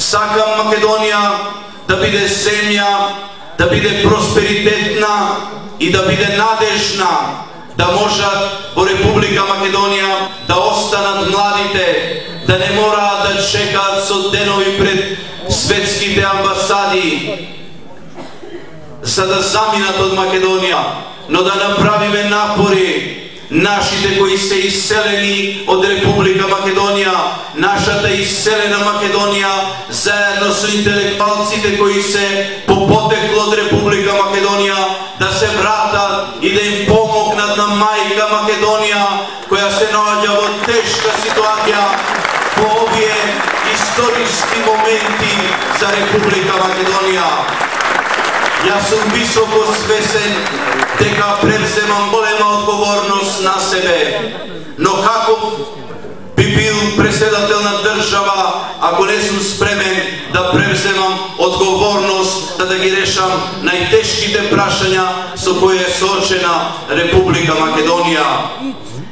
Сакам Македонија да биде земја, да биде просперитетна и да биде надежна, да можат во Република Македонија да останат младите, да не мораат да чекаат со денови пред светските амбасади за да заминат од Македонија, но да направиме напори нашите кои се иселени од Република Македонија, нашата иселена Македонија, заедно со интелектуалците кои се по потекло од Република Македонија, да се вратат и да им помогнат на мајка Македонија, која се наоѓа во тешка ситуација во овие историски моменти за Република Македонија. Јас сум високо свесен дека превземам голема одговорност на себе, но каков би бил председател на држава ако не сум спремен да превземам одговорност да ги решам најтешките прашања со кои е соочена Република Македонија.